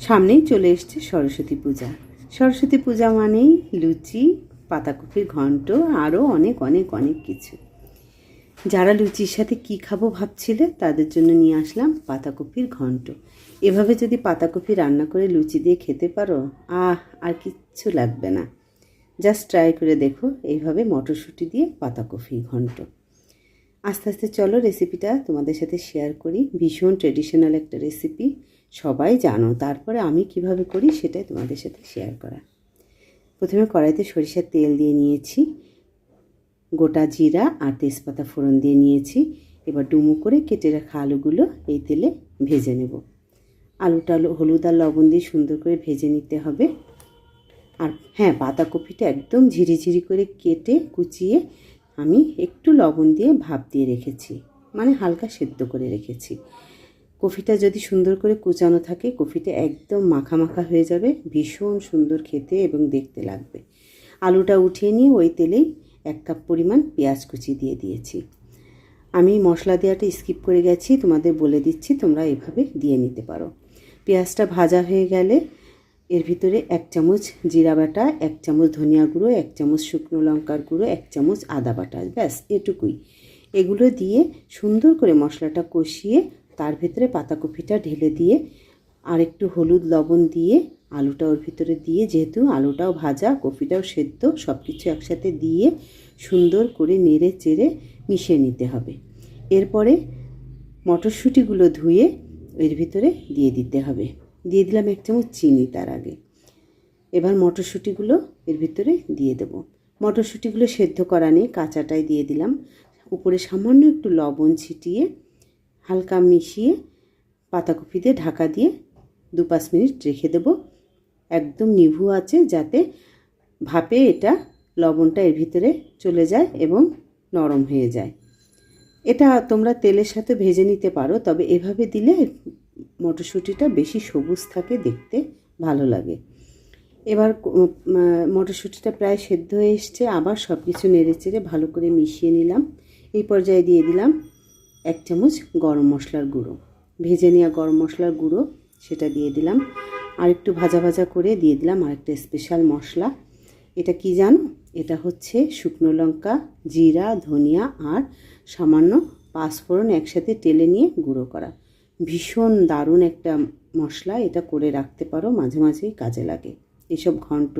সামনেই চলে এসছে সরস্বতী পূজা। সরস্বতী পূজা মানেই লুচি, পাতাকপির ঘন্ট, আরও অনেক অনেক অনেক কিছু। যারা লুচির সাথে কি খাবো ভাবছিলে তাদের জন্য নিয়ে আসলাম পাতাকপির ঘন্ট। এভাবে যদি পাতাকপি রান্না করে লুচি দিয়ে খেতে পারো, আর কিচ্ছু লাগবে না। জাস্ট ট্রাই করে দেখো এইভাবে মটরশুঁটি দিয়ে পাতাকপি ঘন্ট। আস্তে আস্তে চলো রেসিপিটা তোমাদের সাথে শেয়ার করি। ভীষণ ট্রেডিশনাল একটা রেসিপি, সবাই জানো। তারপরে আমি কিভাবে করি সেটাই তোমাদের সাথে শেয়ার করা। প্রথমে কড়াইতে সরিষার তেল দিয়ে নিয়েছি, গোটা জিরা আর তেজপাতা ফোড়ন দিয়ে নিয়েছি। এবার ডুমো করে কেটে রাখা আলুগুলো এই তেলে ভেজে নেব। আলুটা হলুদ আর লবণ দিয়ে সুন্দর করে ভেজে নিতে হবে। আর হ্যাঁ, পাতাকপিটা একদম ঝিরিঝিরি করে কেটে কুচিয়ে আমি একটু লবণ দিয়ে ভাপ দিয়ে রেখেছি, মানে হালকা সেদ্ধ করে রেখেছি। কফিটা যদি সুন্দর করে কুচানো থাকে, কফিটা একদম মাখা মাখা হয়ে যাবে, ভীষণ সুন্দর খেতে এবং দেখতে লাগবে। আলুটা উঠিয়ে নিয়ে ওই তেলেই 1 কাপ পরিমাণ পেঁয়াজ কুচি দিয়ে দিয়েছি। আমি মশলা দেওয়াটা স্কিপ করে গেছি, তোমাদের বলে দিচ্ছি, তোমরা এভাবে দিয়ে নিতে পারো। পেঁয়াজটা ভাজা হয়ে গেলে এর ভিতরে 1 চামচ জিরা বাটা, 1 চামচ ধনিয়া গুঁড়ো, 1 চামচ শুকনো লঙ্কার গুঁড়ো, 1 চামচ আদা বাটা, ব্যাস এটুকুই। এগুলো দিয়ে সুন্দর করে মশলাটা কষিয়ে তার ভিতরে পাতাকপিটা ঢেলে দিয়ে আর একটু হলুদ লবণ দিয়ে আলুটা ওর ভিতরে দিয়ে, যেহেতু আলুটাও ভাজা কপিটাও সেদ্ধ, সব কিছু একসাথে দিয়ে সুন্দর করে নেড়ে চেড়ে মিশিয়ে নিতে হবে। এরপরে মটরশুঁটিগুলো ধুয়ে এর ভিতরে দিয়ে দিতে হবে। দিয়ে দিলাম 1 চামচ চিনি তার আগে। এবার মটরশুঁটিগুলো এর ভিতরে দিয়ে দেব। মটরশুঁটিগুলো সেদ্ধ করা নেই, কাঁচাটাই দিয়ে দিলাম। উপরে সামান্য একটু লবণ ছিটিয়ে হালকা মিশিয়ে পাতাকপি দিয়ে ঢাকা দিয়ে 2-5 মিনিট রেখে দেব, একদম নিভু আছে, যাতে ভাপে এটা লবণটা এর ভিতরে চলে যায় এবং নরম হয়ে যায়। এটা তোমরা তেলের সাথে ভেজে নিতে পারো, তবে এভাবে দিলে মটরশুঁটিটা বেশি সবুজ থাকে, দেখতে ভালো লাগে। এবার মটরশুঁটিটা প্রায় সেদ্ধ হয়ে এসছে, আবার সব কিছু নেড়ে চেড়ে ভালো করে মিশিয়ে নিলাম। এই পর্যায়ে দিয়ে দিলাম 1 চামচ গরম মশলার গুঁড়ো, ভেজে নেওয়া গরম মশলার গুঁড়ো, সেটা দিয়ে দিলাম। আর একটু ভাজা ভাজা করে দিয়ে দিলাম আরেকটা স্পেশাল মশলা। এটা কি জানো? এটা হচ্ছে শুকনো লঙ্কা, জিরা, ধনিয়া আর সামান্য পাঁচফোড়ন একসাথে টেলে নিয়ে গুঁড়ো করা। ভীষণ দারুণ একটা মশলা, এটা করে রাখতে পারো, মাঝে মাঝেই কাজে লাগে। এসব ঘন্ট,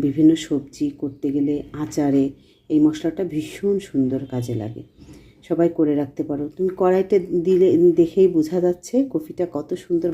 বিভিন্ন সবজি করতে গেলে, আচারে এই মশলাটা ভীষণ সুন্দর কাজে লাগে। সবাই করে রাখতে পারো। তুমি কড়াইতে দিলে দেখেই বোঝা যাচ্ছে কফিটা কত সুন্দর